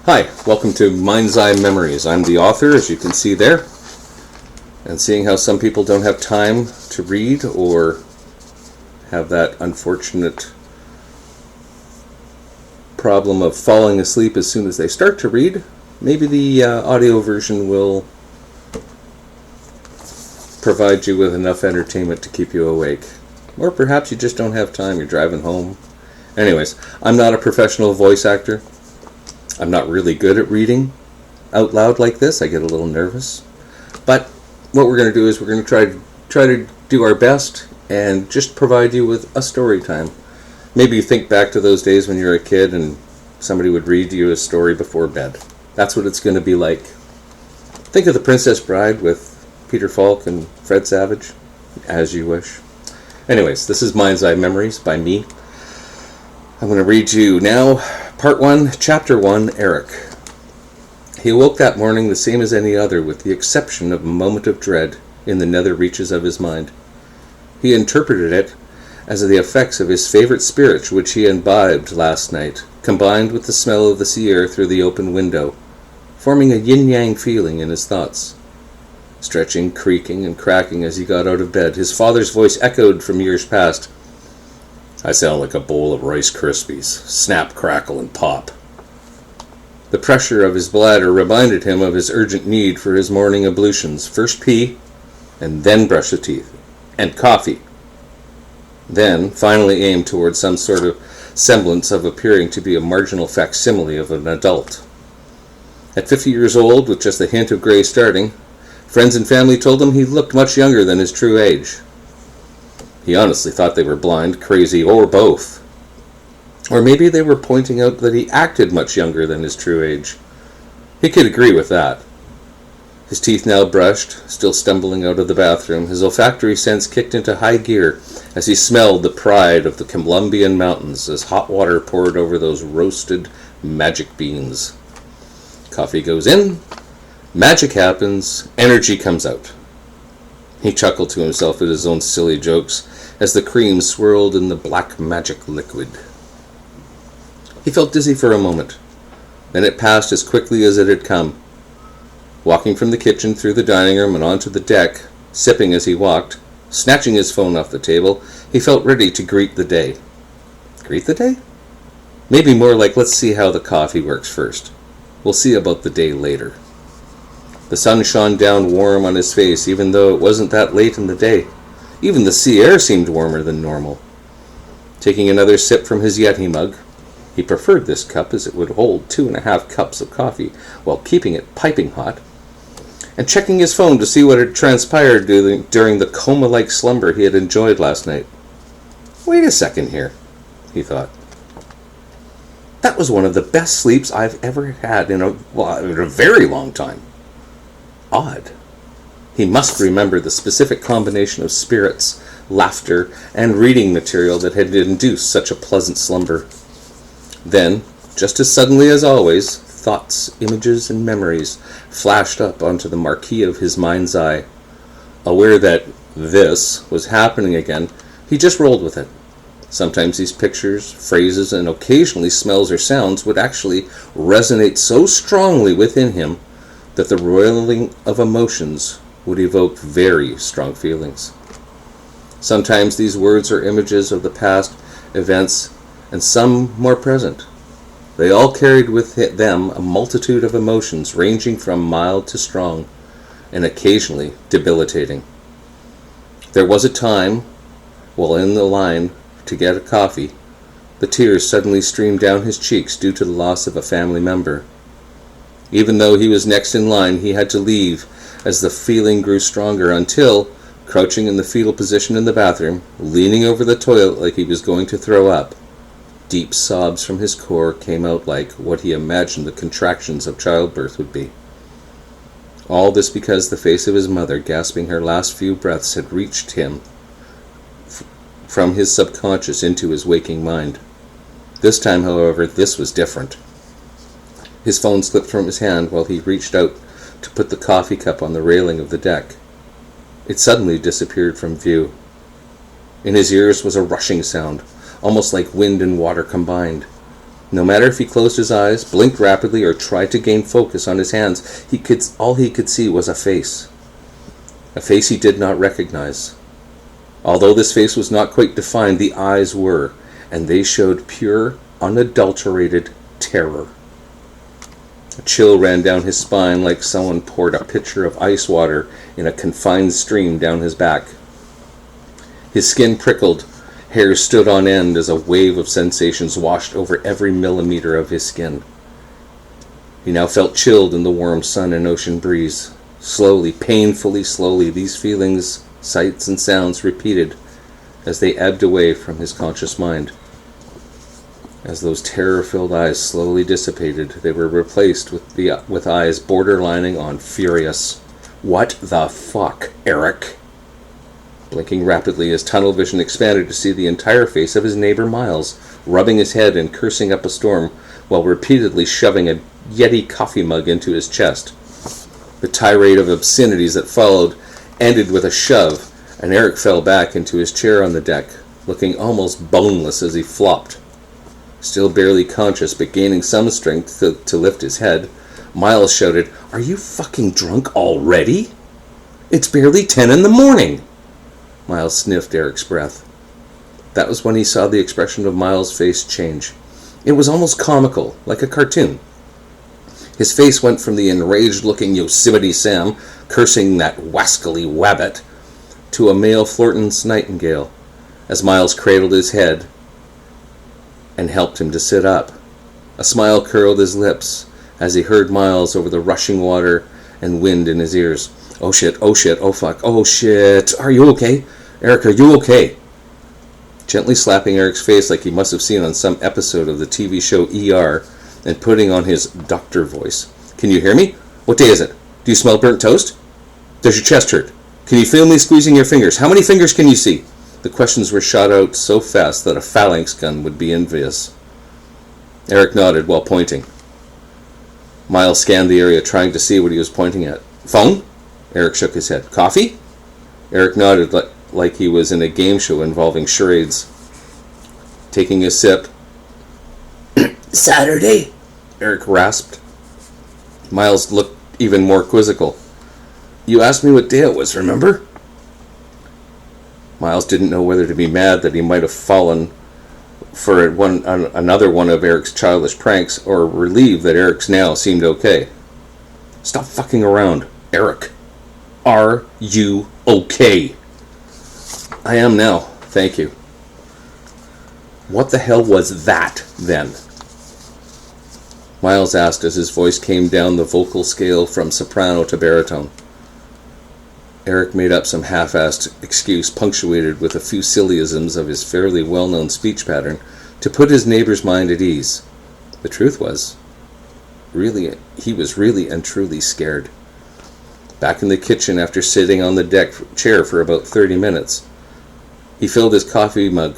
Hi, welcome to Mind's Eye Memories. I'm the author, as you can see there. And seeing how some people don't have time to read or have that unfortunate problem of falling asleep as soon as they start to read, maybe the audio version will provide you with enough entertainment to keep you awake. Or perhaps you just don't have time, you're driving home. Anyways, I'm not a professional voice actor. I'm not really good at reading out loud like this. I get a little nervous. But what we're going to do is we're going to try to do our best and just provide you with a story time. Maybe you think back to those days when you were a kid and somebody would read you a story before bed. That's what it's going to be like. Think of The Princess Bride with Peter Falk and Fred Savage, as you wish. Anyways, this is Mind's Eye Memories by me. I'm going to read you now Part 1, Chapter 1, Eric. He awoke that morning the same as any other, with the exception of a moment of dread in the nether reaches of his mind. He interpreted it as the effects of his favorite spirit which he imbibed last night, combined with the smell of the sea air through the open window, forming a yin-yang feeling in his thoughts. Stretching, creaking, and cracking as he got out of bed, his father's voice echoed from years past. I sound like a bowl of Rice Krispies. Snap, crackle, and pop. The pressure of his bladder reminded him of his urgent need for his morning ablutions. First pee, and then brush the teeth. And coffee. Then finally aim towards some sort of semblance of appearing to be a marginal facsimile of an adult. At 50 years old, with just a hint of gray starting, friends and family told him he looked much younger than his true age. He honestly thought they were blind, crazy, or both. Or maybe they were pointing out that he acted much younger than his true age. He could agree with that. His teeth now brushed, still stumbling out of the bathroom, his olfactory sense kicked into high gear as he smelled the pride of the Colombian mountains as hot water poured over those roasted magic beans. Coffee goes in, magic happens, energy comes out. He chuckled to himself at his own silly jokes as the cream swirled in the black magic liquid. He felt dizzy for a moment. Then it passed as quickly as it had come. Walking from the kitchen through the dining room and onto the deck, sipping as he walked, snatching his phone off the table, he felt ready to greet the day. Greet the day? Maybe more like let's see how the coffee works first. We'll see about the day later. The sun shone down warm on his face, even though it wasn't that late in the day. Even the sea air seemed warmer than normal. Taking another sip from his Yeti mug, he preferred this cup as it would hold 2.5 cups of coffee while keeping it piping hot, and checking his phone to see what had transpired during the coma-like slumber he had enjoyed last night. Wait a second here, he thought. That was one of the best sleeps I've ever had in a very long time. Odd. He must remember the specific combination of spirits, laughter, and reading material that had induced such a pleasant slumber. Then, just as suddenly as always, thoughts, images, and memories flashed up onto the marquee of his mind's eye. Aware that this was happening again, he just rolled with it. Sometimes these pictures, phrases, and occasionally smells or sounds would actually resonate so strongly within him that the roiling of emotions would evoke very strong feelings. Sometimes these words are images of the past events, and some more present. They all carried with them a multitude of emotions ranging from mild to strong, and occasionally debilitating. There was a time, while in the line to get a coffee, the tears suddenly streamed down his cheeks due to the loss of a family member. Even though he was next in line, he had to leave as the feeling grew stronger until, crouching in the fetal position in the bathroom, leaning over the toilet like he was going to throw up, deep sobs from his core came out like what he imagined the contractions of childbirth would be. All this because the face of his mother, gasping her last few breaths, had reached him from his subconscious into his waking mind. This time, however, this was different. His phone slipped from his hand while he reached out to put the coffee cup on the railing of the deck. It suddenly disappeared from view. In his ears was a rushing sound, almost like wind and water combined. No matter if he closed his eyes, blinked rapidly, or tried to gain focus on his hands, all he could see was a face. A face he did not recognize. Although this face was not quite defined, the eyes were, and they showed pure, unadulterated terror. A chill ran down his spine like someone poured a pitcher of ice water in a confined stream down his back. His skin prickled, hair stood on end as a wave of sensations washed over every millimeter of his skin. He now felt chilled in the warm sun and ocean breeze. Slowly, painfully slowly, these feelings, sights, and sounds repeated as they ebbed away from his conscious mind. As those terror-filled eyes slowly dissipated, they were replaced with eyes borderlining on furious. What the fuck, Eric? Blinking rapidly, his tunnel vision expanded to see the entire face of his neighbor Miles, rubbing his head and cursing up a storm while repeatedly shoving a Yeti coffee mug into his chest. The tirade of obscenities that followed ended with a shove, and Eric fell back into his chair on the deck, looking almost boneless as he flopped. Still barely conscious, but gaining some strength to lift his head, Miles shouted, "Are you fucking drunk already? It's barely 10 in the morning!" Miles sniffed Eric's breath. That was when he saw the expression of Miles' face change. It was almost comical, like a cartoon. His face went from the enraged-looking Yosemite Sam, cursing that wascally wabbit, to a male Florton's nightingale, as Miles cradled his head and helped him to sit up. A smile curled his lips as he heard Miles over the rushing water and wind in his ears. "Oh shit, oh shit, oh fuck, oh shit, are you okay? Eric, are you okay?" Gently slapping Eric's face like he must have seen on some episode of the TV show ER and putting on his doctor voice. "Can you hear me? What day is it? Do you smell burnt toast? Does your chest hurt? Can you feel me squeezing your fingers? How many fingers can you see?" The questions were shot out so fast that a phalanx gun would be envious. Eric nodded while pointing. Miles scanned the area, trying to see what he was pointing at. "Phone?" Eric shook his head. "Coffee?" Eric nodded like he was in a game show involving charades. Taking a sip. "Saturday," Eric rasped. Miles looked even more quizzical. "You asked me what day it was, remember?" Miles didn't know whether to be mad that he might have fallen for another one of Eric's childish pranks, or relieved that Eric's now seemed okay. "Stop fucking around, Eric. Are you okay?" "I am now, thank you." "What the hell was that, then?" Miles asked as his voice came down the vocal scale from soprano to baritone. Eric made up some half-assed excuse punctuated with a few syllogisms of his fairly well-known speech pattern to put his neighbor's mind at ease. The truth was, he was really and truly scared. Back in the kitchen after sitting on the deck chair for about 30 minutes, he filled his coffee mug,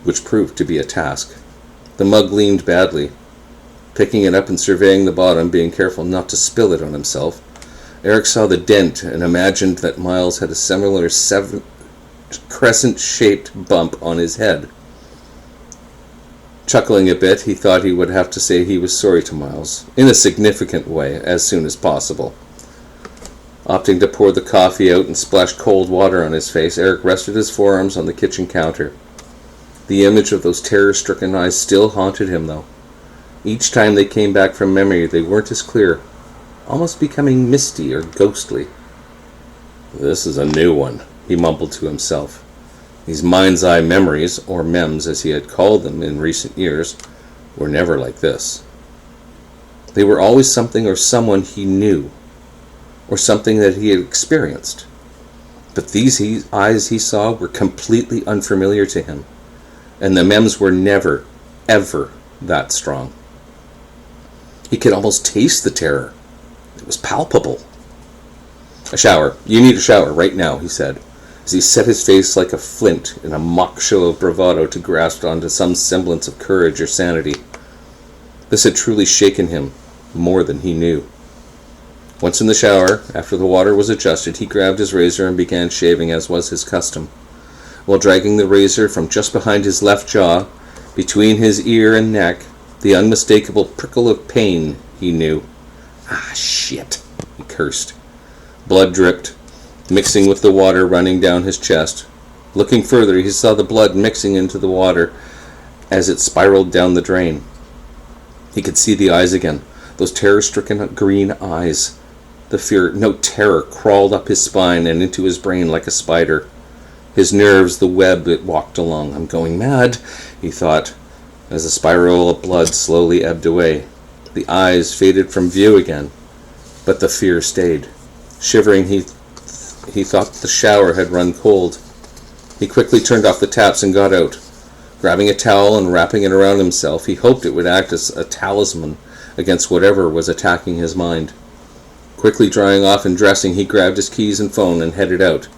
which proved to be a task. The mug leaned badly. Picking it up and surveying the bottom, being careful not to spill it on himself, Eric saw the dent and imagined that Miles had a similar crescent-shaped bump on his head. Chuckling a bit, he thought he would have to say he was sorry to Miles, in a significant way, as soon as possible. Opting to pour the coffee out and splash cold water on his face, Eric rested his forearms on the kitchen counter. The image of those terror-stricken eyes still haunted him, though. Each time they came back from memory, they weren't as clear, almost becoming misty or ghostly. "This is a new one," he mumbled to himself. These mind's-eye memories, or mems as he had called them in recent years, were never like this. They were always something or someone he knew, or something that he had experienced. But these eyes he saw were completely unfamiliar to him, and the mems were never, ever that strong. He could almost taste the terror. It was palpable. "A shower. You need a shower right now," he said, as he set his face like a flint in a mock show of bravado to grasp onto some semblance of courage or sanity. This had truly shaken him more than he knew. Once in the shower, after the water was adjusted, he grabbed his razor and began shaving as was his custom. While dragging the razor from just behind his left jaw, Between his ear and neck, the unmistakable prickle of pain he knew. Ah, shit, he cursed. Blood dripped, mixing with the water running down his chest. Looking further, he saw the blood mixing into the water as it spiraled down the drain. He could see the eyes again, those terror-stricken green eyes. The fear, no terror, crawled up his spine and into his brain like a spider. His nerves, the web it walked along. I'm going mad, he thought, as the spiral of blood slowly ebbed away. The eyes faded from view again, but the fear stayed. Shivering, he thought the shower had run cold. He quickly turned off the taps and got out. Grabbing a towel and wrapping it around himself, he hoped it would act as a talisman against whatever was attacking his mind. Quickly drying off and dressing, he grabbed his keys and phone and headed out.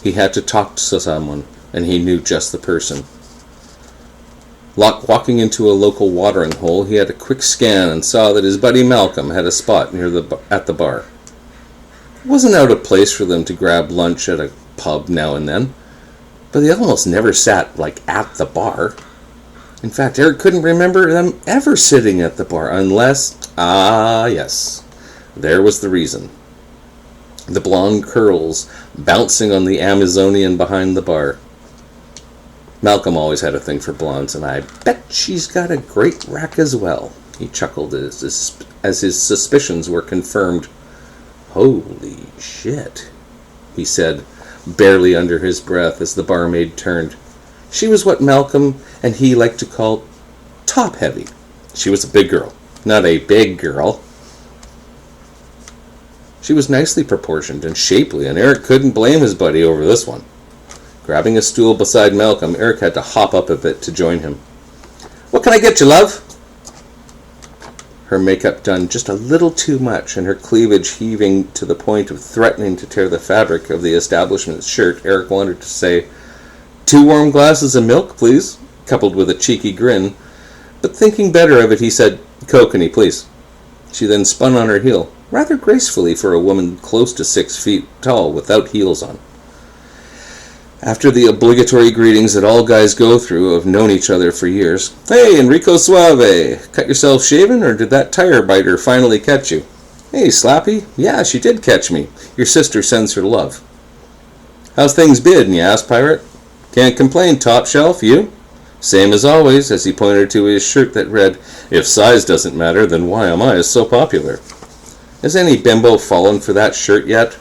He had to talk to someone, and he knew just the person. Walking into a local watering hole, he had a quick scan and saw that his buddy Malcolm had a spot at the bar. It wasn't out of place for them to grab lunch at a pub now and then, but they almost never sat, at the bar. In fact, Eric couldn't remember them ever sitting at the bar unless... Ah, yes. There was the reason. The blonde curls bouncing on the Amazonian behind the bar. Malcolm always had a thing for blondes, and I bet she's got a great rack as well, he chuckled as his suspicions were confirmed. Holy shit, he said, barely under his breath as the barmaid turned. She was what Malcolm and he liked to call top-heavy. She was a big girl, not a big girl. She was nicely proportioned and shapely, and Eric couldn't blame his buddy over this one. Grabbing a stool beside Malcolm, Eric had to hop up a bit to join him. What can I get you, love? Her makeup done just a little too much, and her cleavage heaving to the point of threatening to tear the fabric of the establishment's shirt, Eric wanted to say, 2 warm glasses of milk, please, coupled with a cheeky grin. But thinking better of it, he said, Kokanee, please. She then spun on her heel, rather gracefully for a woman close to 6 feet tall without heels on. After the obligatory greetings that all guys go through who have known each other for years, Hey, Enrico Suave, cut yourself shaving, or did that tire biter finally catch you? Hey, Slappy, yeah, she did catch me. Your sister sends her love. How's things been, you ass pirate? Can't complain, top shelf, you? Same as always, as he pointed to his shirt that read, If size doesn't matter, then why am I so popular? Has any bimbo fallen for that shirt yet?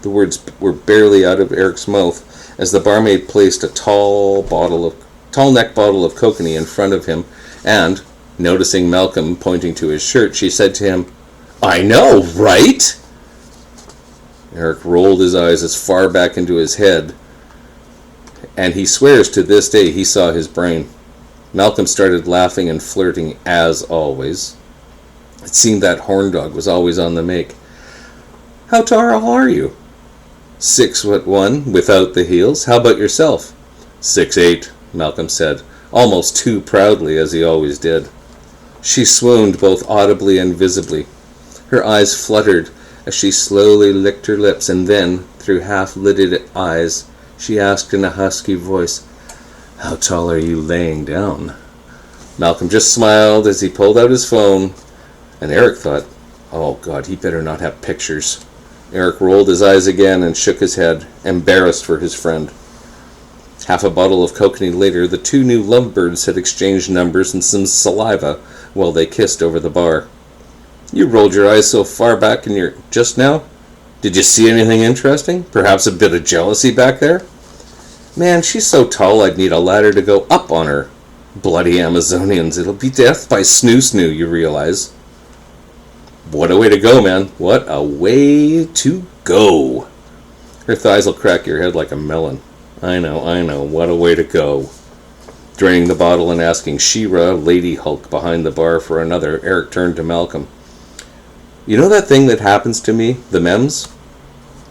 The words were barely out of Eric's mouth as the barmaid placed a tall neck bottle of Kokanee in front of him, and, noticing Malcolm pointing to his shirt, she said to him, I know, right? Eric rolled his eyes as far back into his head, and he swears to this day he saw his brain. Malcolm started laughing and flirting as always. It seemed that horn dog was always on the make. How tall are you? 6'1", without the heels. How about yourself? 6'8", Malcolm said, almost too proudly, as he always did. She swooned both audibly and visibly. Her eyes fluttered as she slowly licked her lips, and then, through half-lidded eyes, she asked in a husky voice, How tall are you laying down? Malcolm just smiled as he pulled out his phone, and Eric thought, Oh God, he better not have pictures. Eric rolled his eyes again and shook his head, embarrassed for his friend. Half a bottle of Kokanee later, the 2 new lovebirds had exchanged numbers and some saliva while they kissed over the bar. You rolled your eyes so far back in your... just now? Did you see anything interesting? Perhaps a bit of jealousy back there? Man, she's so tall I'd need a ladder to go up on her. Bloody Amazonians, it'll be death by snoo-snoo, you realize. What a way to go, man. What a way to go. Her thighs will crack your head like a melon. I know. What a way to go. Draining the bottle and asking She-Ra, Lady Hulk, behind the bar for another, Eric turned to Malcolm. You know that thing that happens to me, the MEMS?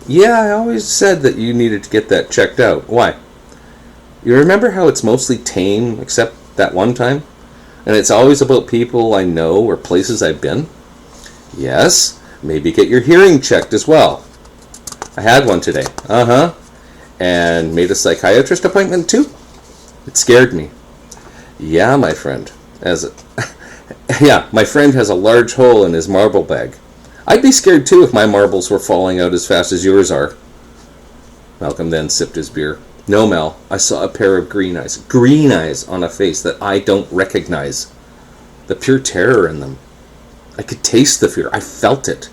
Yeah, I always said that you needed to get that checked out. Why? You remember how it's mostly tame, except that one time? And it's always about people I know or places I've been? Yes, maybe get your hearing checked as well. I had one today. And made a psychiatrist appointment too? It scared me. Yeah, my friend. Yeah, my friend has a large hole in his marble bag. I'd be scared too if my marbles were falling out as fast as yours are. Malcolm then sipped his beer. No, Mal, I saw a pair of green eyes. Green eyes on a face that I don't recognize. The pure terror in them. I could taste the fear. I felt it.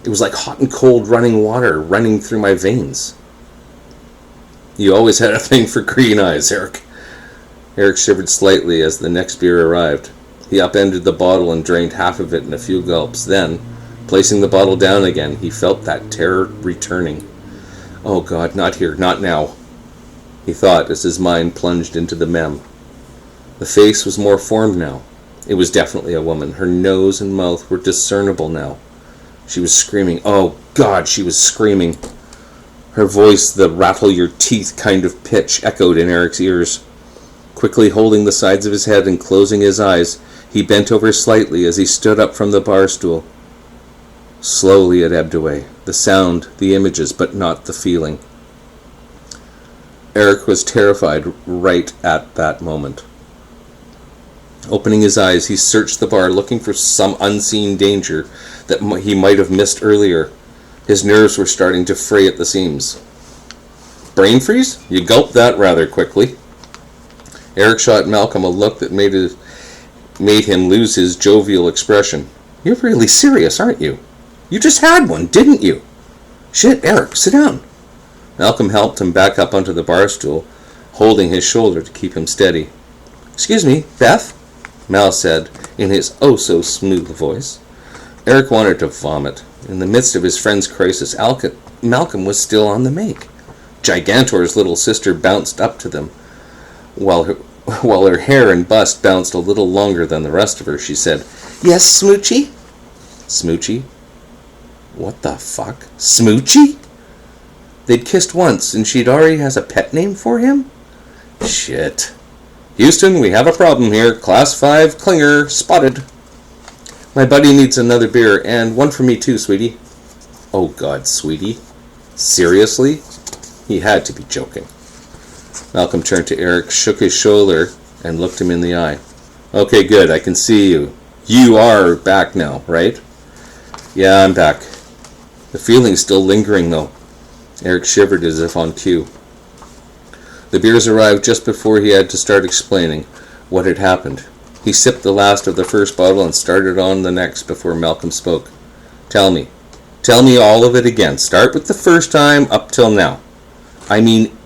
It was like hot and cold running water running through my veins. You always had a thing for green eyes, Eric. Eric shivered slightly as the next beer arrived. He upended the bottle and drained half of it in a few gulps. Then, placing the bottle down again, he felt that terror returning. Oh God, not here, not now, he thought as his mind plunged into the mem. The face was more formed now. It was definitely a woman. Her nose and mouth were discernible now. She was screaming. Oh God, she was screaming. Her voice, the rattle-your-teeth kind of pitch, echoed in Eric's ears. Quickly holding the sides of his head and closing his eyes, he bent over slightly as he stood up from the bar stool. Slowly it ebbed away. The sound, the images, but not the feeling. Eric was terrified right at that moment. Opening his eyes, he searched the bar, looking for some unseen danger that he might have missed earlier. His nerves were starting to fray at the seams. Brain freeze? You gulped that rather quickly. Eric shot Malcolm a look that made him lose his jovial expression. You're really serious, aren't you? You just had one, didn't you? Shit, Eric, sit down. Malcolm helped him back up onto the bar stool, holding his shoulder to keep him steady. Excuse me, Beth? Mal said in his oh-so-smooth voice. Eric wanted to vomit. In the midst of his friend's crisis, Malcolm was still on the make. Gigantor's little sister bounced up to them. While her hair and bust bounced a little longer than the rest of her, she said, Yes, Smoochie? Smoochie? What the fuck? Smoochie? They'd kissed once, and she'd already has a pet name for him? Shit. Houston, we have a problem here. Class 5 clinger spotted. My buddy needs another beer, and one for me too, sweetie. Oh God, sweetie. Seriously? He had to be joking. Malcolm turned to Eric, shook his shoulder, and looked him in the eye. Okay, good, I can see you. You are back now, right? Yeah, I'm back. The feeling's still lingering, though. Eric shivered as if on cue. The beers arrived just before he had to start explaining what had happened. He sipped the last of the first bottle and started on the next before Malcolm spoke. Tell me all of it again. Start with the first time up till now. I mean,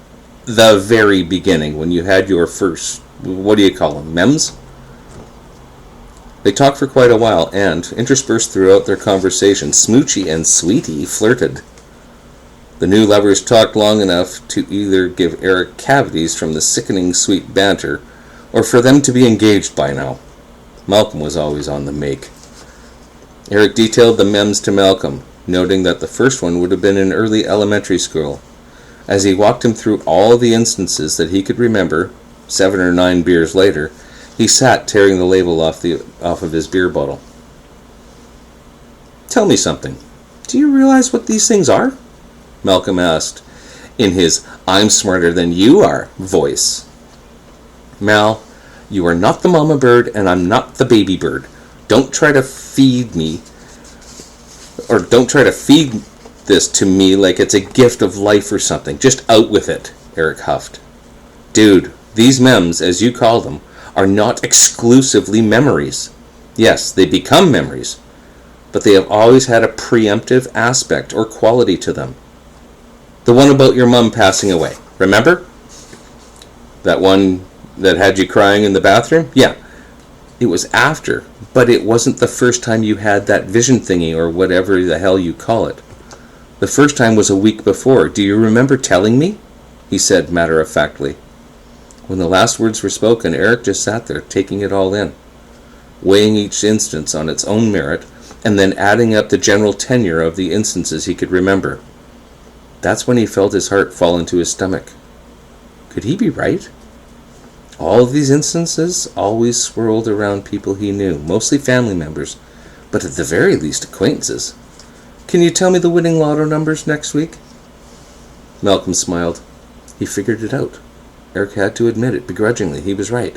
the very beginning, when you had your first, what do you call them, mems? They talked for quite a while, and, interspersed throughout their conversation, Smoochie and Sweetie flirted. The new lovers talked long enough to either give Eric cavities from the sickening sweet banter, or for them to be engaged by now. Malcolm was always on the make. Eric detailed the mems to Malcolm, noting that the first one would have been in early elementary school. As he walked him through all the instances that he could remember, 7 or 9 beers later, he sat tearing the label off of his beer bottle. Tell me something. Do you realize what these things are? Malcolm asked, in his I'm smarter than you are voice. Mal, you are not the mama bird and I'm not the baby bird. Don't try to feed this to me like it's a gift of life or something. Just out with it, Eric huffed. Dude, these mems, as you call them, are not exclusively memories. Yes, they become memories, but they have always had a preemptive aspect or quality to them. The one about your mum passing away, remember? That one that had you crying in the bathroom? Yeah, it was after, but it wasn't the first time you had that vision thingy or whatever the hell you call it. The first time was a week before. Do you remember telling me? He said matter-of-factly. When the last words were spoken, Eric just sat there, taking it all in, weighing each instance on its own merit, and then adding up the general tenure of the instances he could remember. That's when he felt his heart fall into his stomach. Could he be right? All of these instances always swirled around people he knew, mostly family members, but at the very least acquaintances. Can you tell me the winning lotto numbers next week? Malcolm smiled. He figured it out. Eric had to admit it begrudgingly. He was right.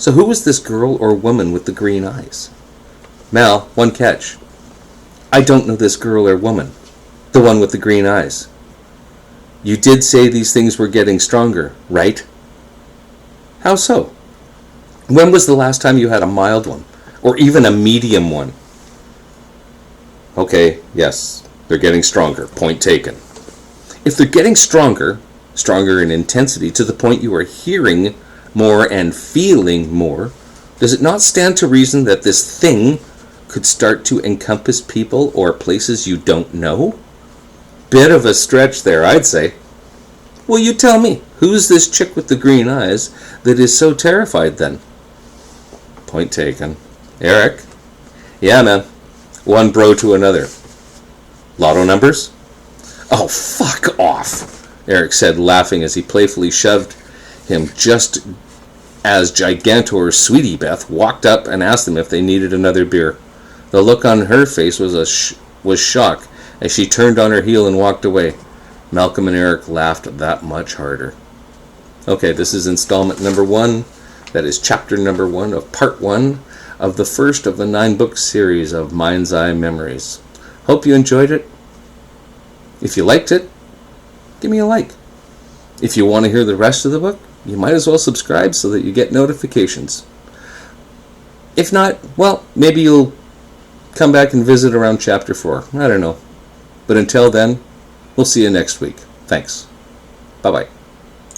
So who was this girl or woman with the green eyes? Mal, one catch. I don't know this girl or woman. The one with the green eyes. You did say these things were getting stronger, right? How so? When was the last time you had a mild one? Or even a medium one? Okay, yes, they're getting stronger. Point taken. If they're getting stronger in intensity to the point you are hearing more and feeling more, does it not stand to reason that this thing could start to encompass people or places you don't know? Bit of a stretch there, I'd say. Well, you tell me, who's this chick with the green eyes that is so terrified then? Point taken. Eric? Yeah, man. One bro to another. Lotto numbers? Oh, fuck off, Eric said, laughing as he playfully shoved him just as Gigantor's Sweetie Beth walked up and asked them if they needed another beer. The look on her face was shock as she turned on her heel and walked away. Malcolm and Eric laughed that much harder. Okay, this is installment number 1. That is chapter number 1 of part 1 of the first of the 9-book series of Mind's Eye Memories. Hope you enjoyed it. If you liked it, give me a like. If you want to hear the rest of the book, you might as well subscribe so that you get notifications. If not, well, maybe you'll come back and visit around chapter 4. I don't know. But until then, we'll see you next week. Thanks. Bye-bye.